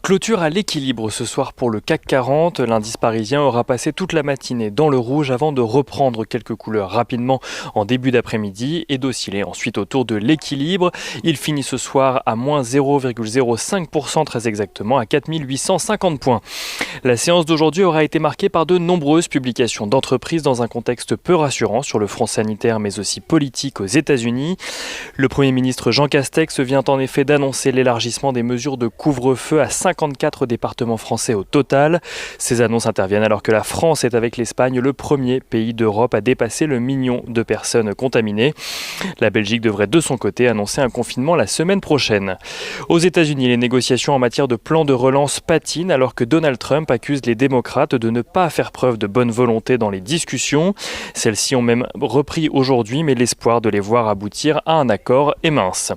Clôture à l'équilibre ce soir pour le CAC 40. L'indice parisien aura passé toute la matinée dans le rouge avant de reprendre quelques couleurs rapidement en début d'après-midi et d'osciller ensuite autour de l'équilibre. Il finit ce soir à moins 0,05% très exactement à 4850 points. La séance d'aujourd'hui aura été marquée par de nombreuses publications d'entreprises dans un contexte peu rassurant sur le front sanitaire mais aussi politique aux États-Unis. Le Premier ministre Jean Castex vient en effet d'annoncer l'élargissement des mesures de couvre-feu à 54 départements français au total. Ces annonces interviennent alors que la France est avec l'Espagne le premier pays d'Europe à dépasser le million de personnes contaminées. La Belgique devrait de son côté annoncer un confinement la semaine prochaine. Aux États-Unis, les négociations en matière de plan de relance patinent alors que Donald Trump accuse les démocrates de ne pas faire preuve de bonne volonté dans les discussions. Celles-ci ont même repris aujourd'hui, mais l'espoir de les voir aboutir à un accord est mince.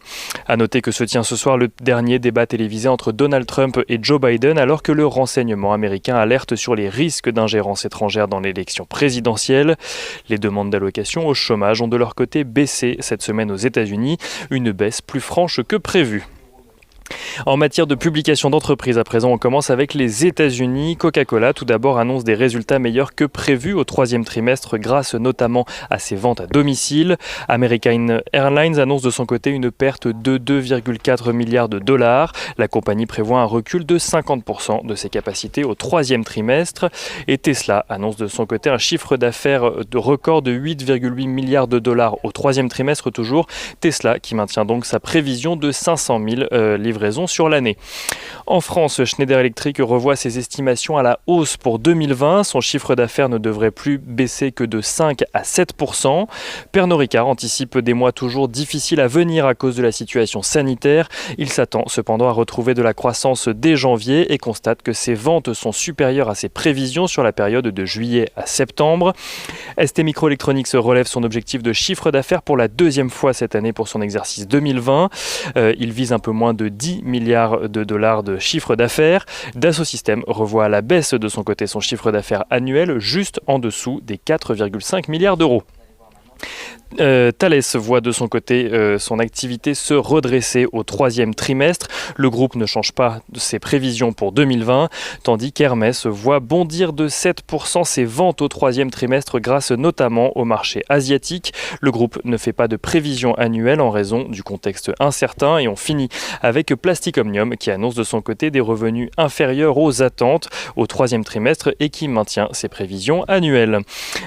À noter que se tient ce soir le dernier débat télévisé entre Donald Trump et Joe Biden alors que le renseignement américain alerte sur les risques d'ingérence étrangère dans l'élection présidentielle. Les demandes d'allocation au chômage ont de leur côté baissé cette semaine aux États-Unis, une baisse plus franche que prévue. En matière de publication d'entreprises, à présent, on commence avec les États-Unis. Coca-Cola, tout d'abord, annonce des résultats meilleurs que prévus au troisième trimestre grâce notamment à ses ventes à domicile. American Airlines annonce de son côté une perte de 2,4 milliards de dollars. La compagnie prévoit un recul de 50% de ses capacités au troisième trimestre. Et Tesla annonce de son côté un chiffre d'affaires de record de 8,8 milliards de dollars au troisième trimestre toujours. Tesla qui maintient donc sa prévision de 500 000 livraisons sur l'année. En France, Schneider Electric revoit ses estimations à la hausse pour 2020. Son chiffre d'affaires ne devrait plus baisser que de 5 à 7%. Pernod Ricard anticipe des mois toujours difficiles à venir à cause de la situation sanitaire. Il s'attend cependant à retrouver de la croissance dès janvier et constate que ses ventes sont supérieures à ses prévisions sur la période de juillet à septembre. ST Microelectronics relève son objectif de chiffre d'affaires pour la deuxième fois cette année pour son exercice 2020. Il vise un peu moins de 10 milliards de dollars de chiffre d'affaires. Dassault Systèmes revoit à la baisse de son côté son chiffre d'affaires annuel juste en dessous des 4,5 milliards d'euros. Thales voit de son côté son activité se redresser au troisième trimestre. Le groupe ne change pas ses prévisions pour 2020, tandis qu'Hermès voit bondir de 7% ses ventes au troisième trimestre grâce notamment au marché asiatique. Le groupe ne fait pas de prévision annuelle en raison du contexte incertain et on finit avec Plastic Omnium qui annonce de son côté des revenus inférieurs aux attentes au troisième trimestre et qui maintient ses prévisions annuelles.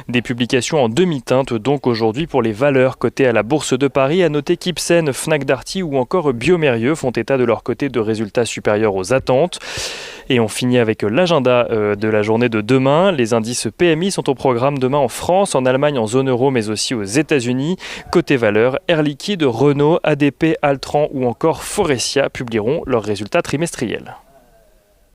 Des publications en demi-teinte donc aujourd'hui pour les valeurs cotées à la Bourse de Paris. À noter qu'Ipsen, Fnac Darty ou encore Biomérieux font état de leur côté de résultats supérieurs aux attentes. Et on finit avec l'agenda de la journée de demain. Les indices PMI sont au programme demain en France, en Allemagne, en zone euro, mais aussi aux États-Unis. Côté valeurs, Air Liquide, Renault, ADP, Altran ou encore Forestia publieront leurs résultats trimestriels.